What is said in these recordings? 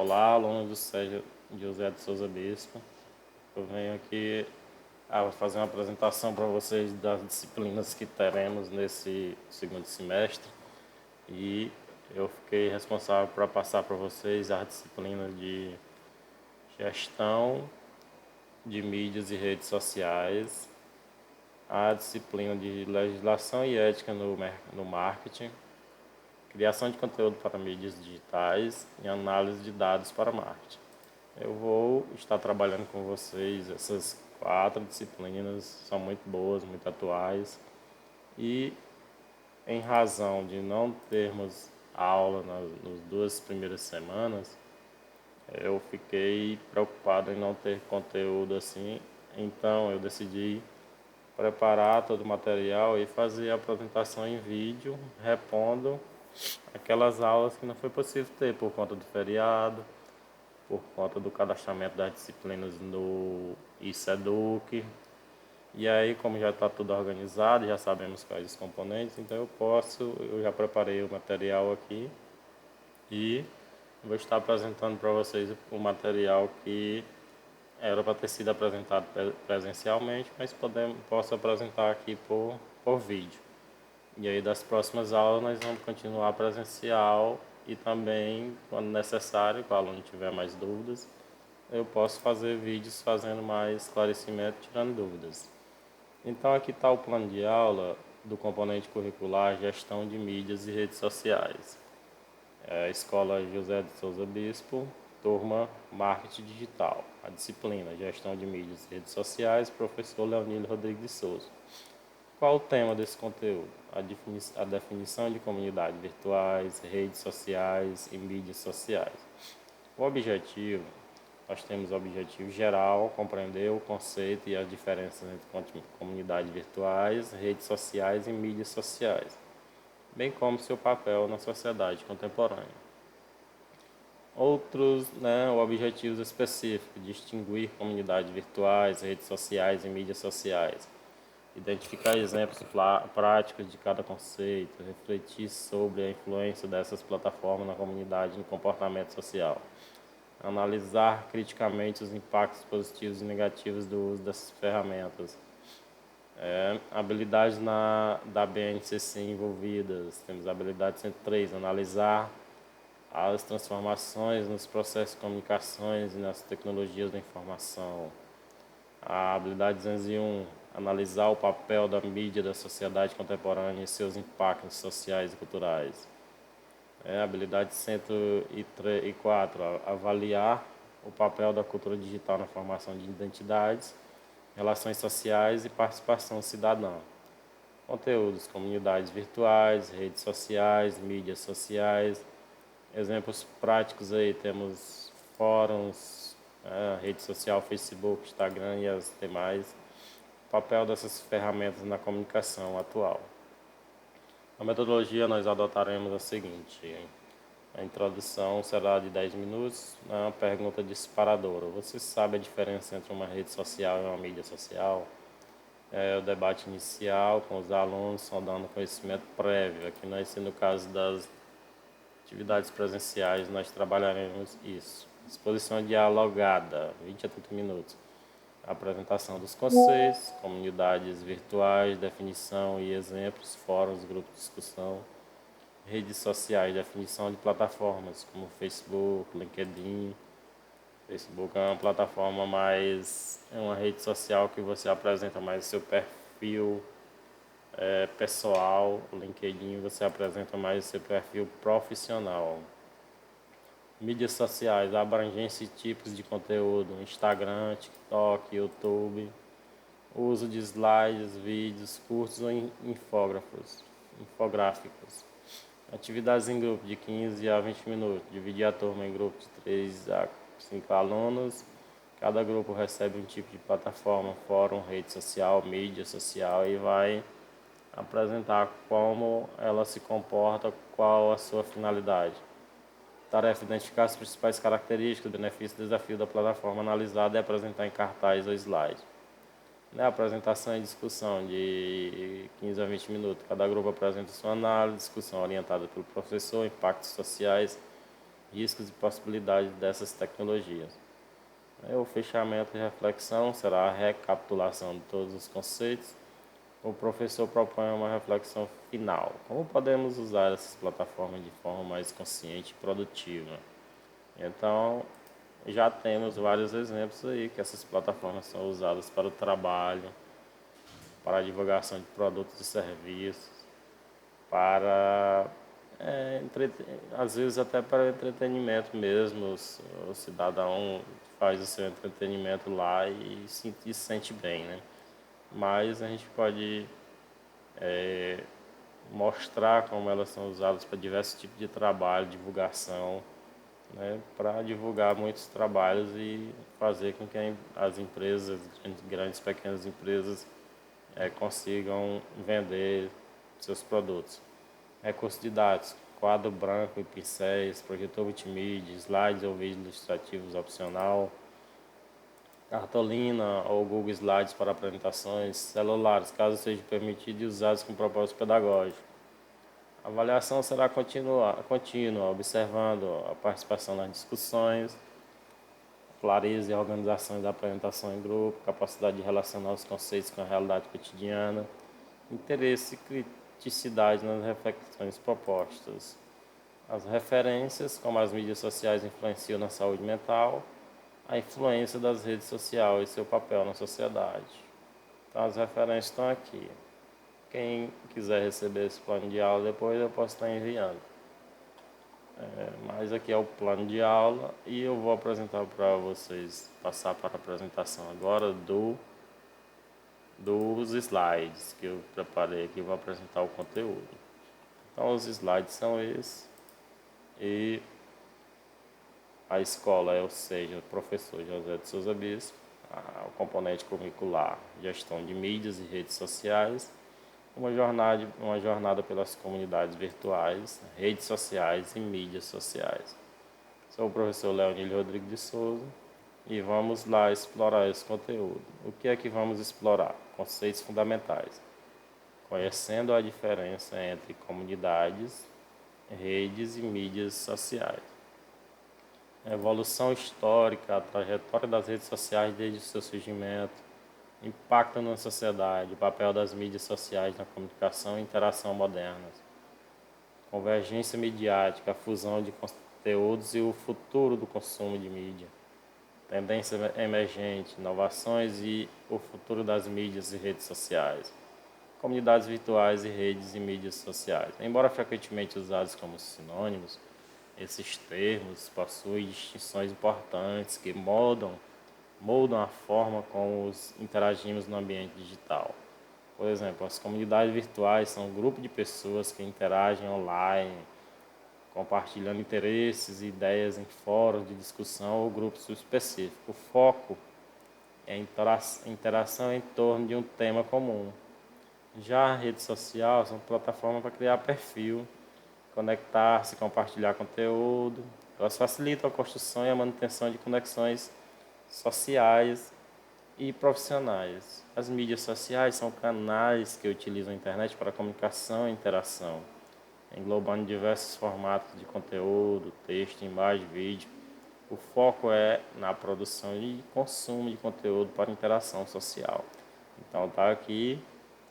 Olá, alunos do Sérgio José de Souza Bispo. Eu venho aqui fazer uma apresentação para vocês das disciplinas que teremos nesse segundo semestre e eu fiquei responsável para passar para vocês as disciplinas de gestão de mídias e redes sociais, a disciplina de legislação e ética no marketing, criação de conteúdo para mídias digitais e análise de dados para marketing. Eu vou estar trabalhando com vocês essas 4 disciplinas, são muito boas, muito atuais e em razão de não termos aula nas 2 primeiras semanas, eu fiquei preocupado em não ter conteúdo assim, então eu decidi preparar todo o material e fazer a apresentação em vídeo, repondo aquelas aulas que não foi possível ter por conta do feriado, por conta do cadastramento das disciplinas no ICEDUC. E aí, como já está tudo organizado, já sabemos quais os componentes, então eu já preparei o material aqui e vou estar apresentando para vocês o material que era para ter sido apresentado presencialmente, mas posso apresentar aqui por vídeo. E aí das próximas aulas nós vamos continuar presencial e também, quando necessário, se o aluno tiver mais dúvidas, eu posso fazer vídeos fazendo mais esclarecimento, tirando dúvidas. Então aqui está o plano de aula do componente curricular Gestão de Mídias e Redes Sociais. Escola José de Souza Bispo, turma Marketing Digital. A disciplina Gestão de Mídias e Redes Sociais, professor Leonildo Rodrigues de Souza. Qual o tema desse conteúdo? A definição de comunidades virtuais, redes sociais e mídias sociais. O objetivo, nós temos o objetivo geral, compreender o conceito e as diferenças entre comunidades virtuais, redes sociais e mídias sociais, bem como seu papel na sociedade contemporânea. Outros objetivos específicos, distinguir comunidades virtuais, redes sociais e mídias sociais. Identificar exemplos práticos de cada conceito, refletir sobre a influência dessas plataformas na comunidade e no comportamento social. Analisar criticamente os impactos positivos e negativos do uso dessas ferramentas. Habilidades da BNCC envolvidas. Temos a habilidade 103, analisar as transformações nos processos de comunicações e nas tecnologias da informação. A habilidade 201, analisar o papel da mídia da sociedade contemporânea e seus impactos sociais e culturais. A habilidade 104, avaliar o papel da cultura digital na formação de identidades, relações sociais e participação cidadã. Conteúdos, comunidades virtuais, redes sociais, mídias sociais. Exemplos práticos aí, temos fóruns, rede social, Facebook, Instagram e as demais. O papel dessas ferramentas na comunicação atual. A metodologia nós adotaremos a seguinte: a introdução será de 10 minutos, uma pergunta disparadora. Você sabe a diferença entre uma rede social e uma mídia social? O debate inicial com os alunos, sondando conhecimento prévio. Aqui no caso das atividades presenciais, nós trabalharemos isso. Exposição dialogada, 20 a 30 minutos. A apresentação dos conceitos, comunidades virtuais, definição e exemplos, fóruns, grupos de discussão, redes sociais, definição de plataformas como Facebook, LinkedIn. Facebook é uma plataforma é uma rede social que você apresenta mais o seu perfil pessoal. O LinkedIn você apresenta mais o seu perfil profissional. Mídias sociais, abrangência e tipos de conteúdo, Instagram, TikTok, YouTube, uso de slides, vídeos curtos ou infográficos. Atividades em grupo de 15 a 20 minutos, dividir a turma em grupos de 3 a 5 alunos. Cada grupo recebe um tipo de plataforma, fórum, rede social, mídia social e vai apresentar como ela se comporta, qual a sua finalidade. Tarefa: identificar as principais características, benefícios e desafios da plataforma analisada e apresentar em cartaz ou slide. Apresentação e discussão de 15 a 20 minutos. Cada grupo apresenta sua análise, discussão orientada pelo professor, impactos sociais, riscos e possibilidades dessas tecnologias. O fechamento e reflexão será a recapitulação de todos os conceitos. O professor propõe uma reflexão final. Como podemos usar essas plataformas de forma mais consciente e produtiva? Então, já temos vários exemplos aí que essas plataformas são usadas para o trabalho, para a divulgação de produtos e serviços, para às vezes até para o entretenimento mesmo. O cidadão faz o seu entretenimento lá e se sente bem, né? Mas a gente pode mostrar como elas são usadas para diversos tipos de trabalho, divulgação, né, para divulgar muitos trabalhos e fazer com que as empresas, grandes, pequenas empresas, consigam vender seus produtos. Recursos didáticos, quadro branco e pincéis, projetor multimídia, slides ou vídeos ilustrativos opcional, cartolina ou Google Slides para apresentações, celulares, caso seja permitido e usados com propósito pedagógico. A avaliação será contínua, observando a participação nas discussões, clareza e organização da apresentação em grupo, capacidade de relacionar os conceitos com a realidade cotidiana, interesse e criticidade nas reflexões propostas. As referências, como as mídias sociais influenciam na saúde mental, a influência das redes sociais e seu papel na sociedade. Então, as referências estão aqui. Quem quiser receber esse plano de aula depois, eu posso estar enviando. Mas aqui é o plano de aula e eu vou apresentar para vocês, passar para a apresentação agora dos slides que eu preparei aqui, vou apresentar o conteúdo. Então, os slides são esses e a escola é, ou seja, o professor José de Souza Bispo, o componente curricular, gestão de mídias e redes sociais, uma jornada pelas comunidades virtuais, redes sociais e mídias sociais. Sou o professor Leonilio Rodrigues de Souza e vamos lá explorar esse conteúdo. O que é que vamos explorar? Conceitos fundamentais. Conhecendo a diferença entre comunidades, redes e mídias sociais. A evolução histórica, a trajetória das redes sociais desde o seu surgimento, impacto na sociedade, o papel das mídias sociais na comunicação e interação modernas, convergência midiática, a fusão de conteúdos e o futuro do consumo de mídia, tendência emergente, inovações e o futuro das mídias e redes sociais, comunidades virtuais e redes e mídias sociais. Embora frequentemente usados como sinônimos, esses termos possuem distinções importantes que moldam a forma como interagimos no ambiente digital. Por exemplo, as comunidades virtuais são um grupo de pessoas que interagem online, compartilhando interesses e ideias em fóruns de discussão ou grupos específicos. O foco é a interação em torno de um tema comum. Já a rede social são plataformas para criar perfil, conectar-se, compartilhar conteúdo. Elas facilitam a construção e a manutenção de conexões sociais e profissionais. As mídias sociais são canais que utilizam a internet para comunicação e interação, englobando diversos formatos de conteúdo, texto, imagem, vídeo. O foco é na produção e consumo de conteúdo para interação social. Então está aqui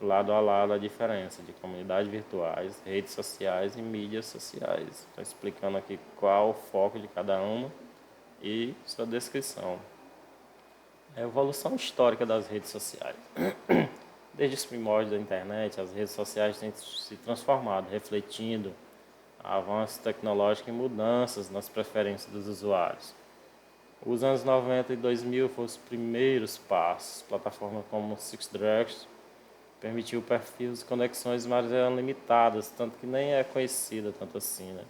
lado a lado a diferença de comunidades virtuais, redes sociais e mídias sociais. Estou explicando aqui qual o foco de cada uma e sua descrição. A evolução histórica das redes sociais. Desde os primórdios da internet, as redes sociais têm se transformado, refletindo avanços tecnológicos e mudanças nas preferências dos usuários. Os anos 90 e 2000 foram os primeiros passos. Plataformas como Sixdrags permitiu perfis e conexões, mas eram limitadas, tanto que nem é conhecida tanto assim, né?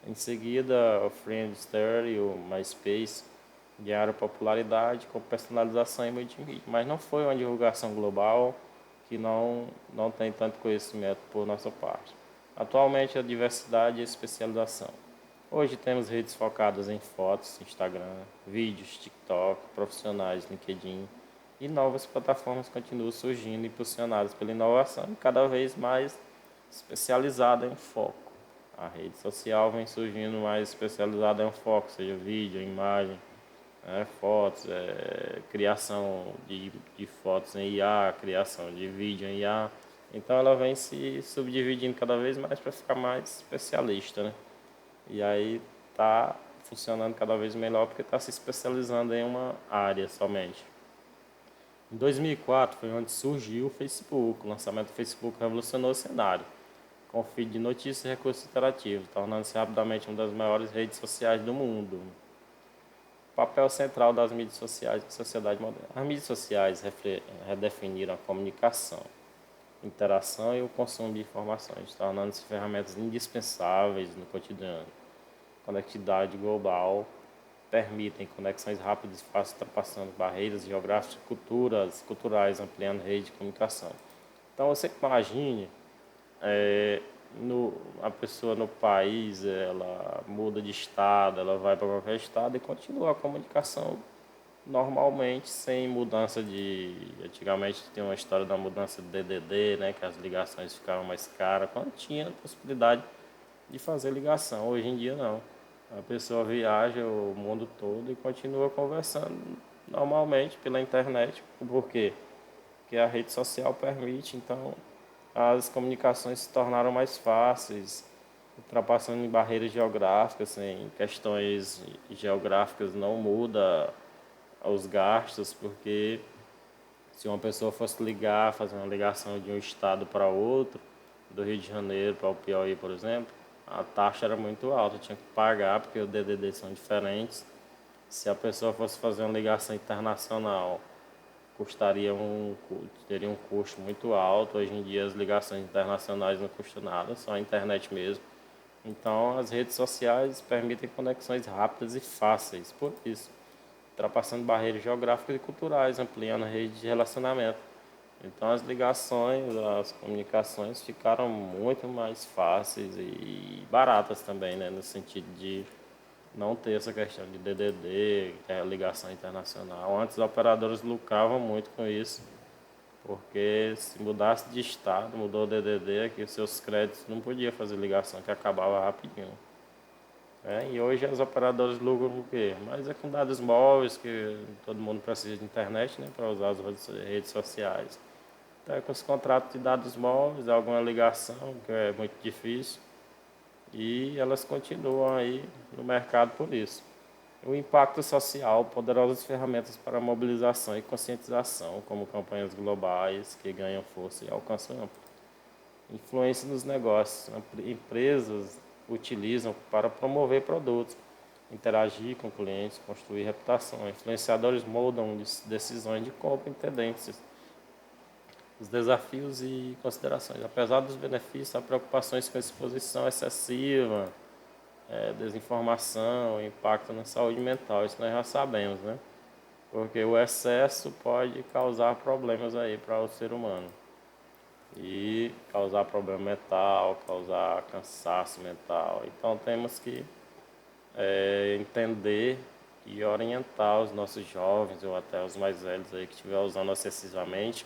Em seguida, o Friendster e o MySpace ganharam popularidade com personalização e multimídia, mas não foi uma divulgação global que não tem tanto conhecimento por nossa parte. Atualmente, a diversidade e a especialização. Hoje temos redes focadas em fotos, Instagram, vídeos, TikTok, profissionais, LinkedIn, e novas plataformas continuam surgindo, impulsionadas pela inovação e cada vez mais especializada em foco. A rede social vem surgindo mais especializada em um foco, seja vídeo, imagem, fotos, criação de fotos em IA, criação de vídeo em IA. Então ela vem se subdividindo cada vez mais para ficar mais especialista, né? E aí está funcionando cada vez melhor porque está se especializando em uma área somente. Em 2004 foi onde surgiu o Facebook. O lançamento do Facebook revolucionou o cenário, com feed de notícias e recursos interativos, tornando-se rapidamente uma das maiores redes sociais do mundo. O papel central das mídias sociais na sociedade moderna. As mídias sociais redefiniram a comunicação, interação e o consumo de informações, tornando-se ferramentas indispensáveis no cotidiano. Conectividade global permitem conexões rápidas e fáceis, ultrapassando barreiras geográficas e culturais, ampliando rede de comunicação. Então você imagine, a pessoa no país, ela muda de estado, ela vai para qualquer estado e continua a comunicação normalmente, sem mudança de... Antigamente tem uma história da mudança de DDD, né, que as ligações ficaram mais caras, quando tinha a possibilidade de fazer ligação. Hoje em dia não. A pessoa viaja o mundo todo e continua conversando normalmente pela internet. Por quê? Porque a rede social permite, então as comunicações se tornaram mais fáceis, ultrapassando em barreiras geográficas, em questões geográficas não muda os gastos, porque se uma pessoa fosse ligar, fazer uma ligação de um estado para outro, do Rio de Janeiro para o Piauí, por exemplo, a taxa era muito alta, tinha que pagar porque os DDD são diferentes. Se a pessoa fosse fazer uma ligação internacional, teria um custo muito alto. Hoje em dia as ligações internacionais não custam nada, só a internet mesmo. Então as redes sociais permitem conexões rápidas e fáceis, por isso, ultrapassando barreiras geográficas e culturais, ampliando a rede de relacionamento. Então as ligações, as comunicações ficaram muito mais fáceis e baratas também, né? No sentido de não ter essa questão de DDD, ligação internacional. Antes os operadores lucravam muito com isso, porque se mudasse de estado, mudou o DDD, aqui os seus créditos não podia fazer ligação, que acabava rapidinho. E hoje os operadores lucram com o quê? Mas é com dados móveis, que todo mundo precisa de internet, né, para usar as redes sociais. Então é com os contratos de dados móveis, alguma ligação, que é muito difícil, e elas continuam aí no mercado por isso. O impacto social, poderosas ferramentas para mobilização e conscientização, como campanhas globais que ganham força e alcance amplo. Influência nos negócios. Empresas utilizam para promover produtos, interagir com clientes, construir reputação. Influenciadores moldam decisões de compra e tendências. Os desafios e considerações. Apesar dos benefícios, há preocupações com a exposição excessiva, desinformação, impacto na saúde mental. Isso nós já sabemos, né? Porque o excesso pode causar problemas aí para o ser humano. E causar problema mental, causar cansaço mental. Então temos que entender e orientar os nossos jovens ou até os mais velhos aí que estiver usando excessivamente,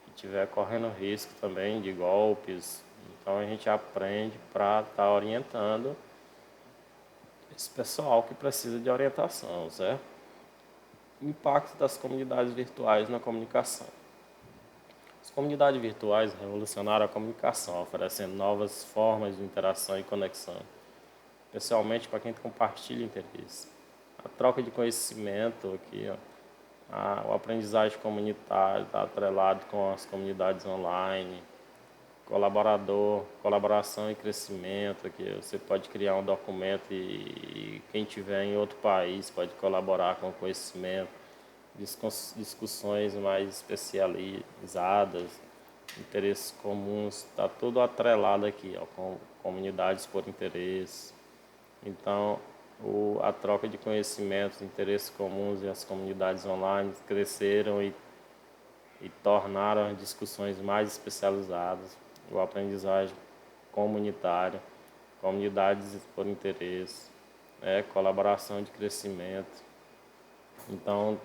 que estiver correndo risco também de golpes. Então a gente aprende para estar orientando esse pessoal que precisa de orientação, certo? O impacto das comunidades virtuais na comunicação. As comunidades virtuais revolucionaram a comunicação, oferecendo novas formas de interação e conexão, especialmente para quem compartilha interesse. A troca de conhecimento aqui, o aprendizagem comunitária está atrelado com as comunidades online, colaboração e crescimento, aqui você pode criar um documento e quem tiver em outro país pode colaborar com o conhecimento, discussões mais especializadas, interesses comuns, está tudo atrelado aqui, com comunidades por interesse. Então, a troca de conhecimentos, interesses comuns e as comunidades online cresceram e tornaram as discussões mais especializadas, o aprendizagem comunitária, comunidades por interesse, colaboração de crescimento. Então,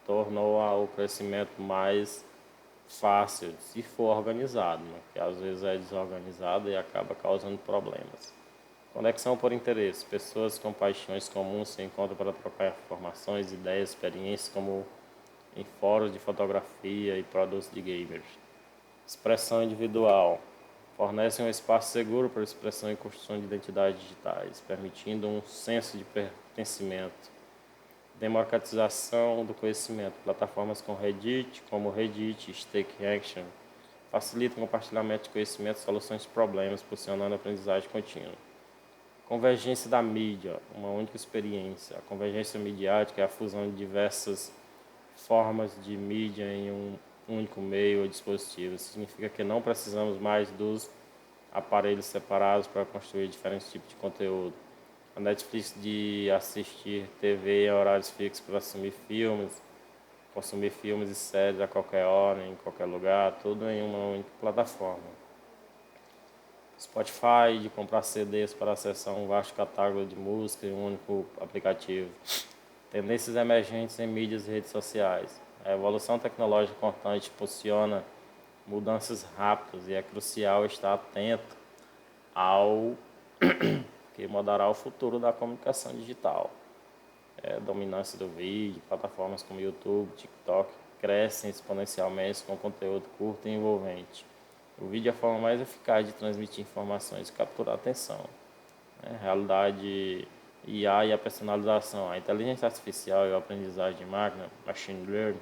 tornou o crescimento mais fácil se for organizado, né? Que às vezes é desorganizado e acaba causando problemas. Conexão por interesse. Pessoas com paixões comuns se encontram para trocar informações, ideias, experiências, como em fóruns de fotografia e produtos de gamers. Expressão individual. Fornecem um espaço seguro para expressão e construção de identidades digitais, permitindo um senso de pertencimento. Democratização do conhecimento. Plataformas como Reddit e Stake Action facilitam o compartilhamento de conhecimento e soluções de problemas, proporcionando aprendizagem contínua. Convergência da mídia, uma única experiência. A convergência midiática é a fusão de diversas formas de mídia em um único meio ou dispositivo. Isso significa que não precisamos mais dos aparelhos separados para construir diferentes tipos de conteúdo. A Netflix de assistir TV em horários fixos para consumir filmes e séries a qualquer hora, em qualquer lugar, tudo em uma única plataforma. Spotify, de comprar CDs para acessar um vasto catálogo de música em um único aplicativo. Tendências emergentes em mídias e redes sociais. A evolução tecnológica constante proporciona mudanças rápidas e é crucial estar atento ao que mudará o futuro da comunicação digital. A dominância do vídeo, plataformas como YouTube, TikTok crescem exponencialmente com conteúdo curto e envolvente. O vídeo é a forma mais eficaz de transmitir informações e capturar a atenção. Realidade IA e a personalização. A inteligência artificial e a aprendizagem de máquina, machine learning,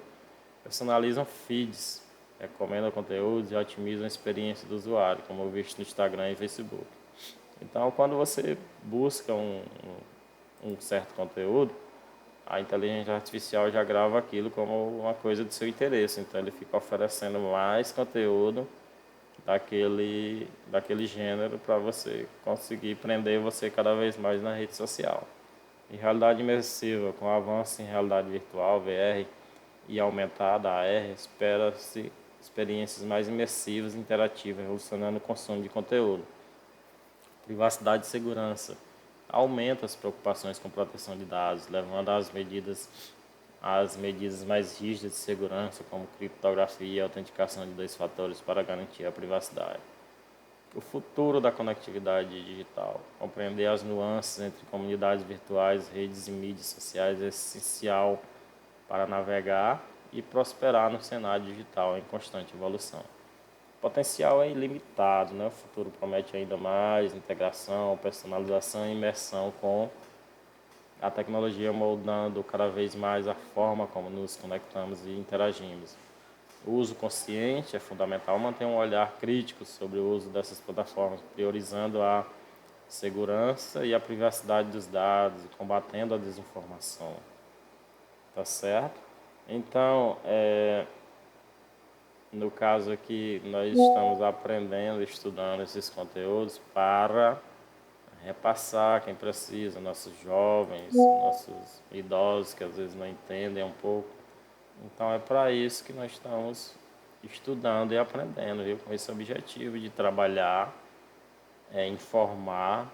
personalizam feeds, recomendam conteúdos e otimizam a experiência do usuário, como visto no Instagram e Facebook. Então, quando você busca um certo conteúdo, a inteligência artificial já grava aquilo como uma coisa do seu interesse. Então, ele fica oferecendo mais conteúdo daquele gênero para você conseguir prender você cada vez mais na rede social. Em realidade imersiva, com o avanço em realidade virtual, VR, e aumentada, AR, espera-se experiências mais imersivas e interativas, revolucionando o consumo de conteúdo. Privacidade e segurança. Aumenta as preocupações com proteção de dados, levando às medidas mais rígidas de segurança, como criptografia e autenticação de 2 fatores para garantir a privacidade. O futuro da conectividade digital. Compreender as nuances entre comunidades virtuais, redes e mídias sociais é essencial para navegar e prosperar no cenário digital em constante evolução. O potencial é ilimitado, né? O futuro promete ainda mais integração, personalização e imersão com a tecnologia moldando cada vez mais a forma como nos conectamos e interagimos. O uso consciente é fundamental manter um olhar crítico sobre o uso dessas plataformas, priorizando a segurança e a privacidade dos dados e combatendo a desinformação. Tá certo? Então, no caso aqui, nós estamos aprendendo, estudando esses conteúdos para repassar quem precisa, nossos jovens, nossos idosos que às vezes não entendem um pouco. Então é para isso que nós estamos estudando e aprendendo, viu? Com esse objetivo de trabalhar, informar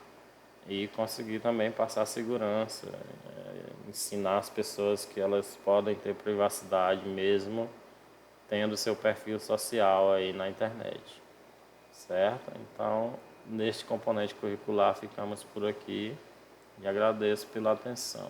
e conseguir também passar segurança, ensinar as pessoas que elas podem ter privacidade mesmo tendo seu perfil social aí na internet, certo? Então, neste componente curricular ficamos por aqui e agradeço pela atenção.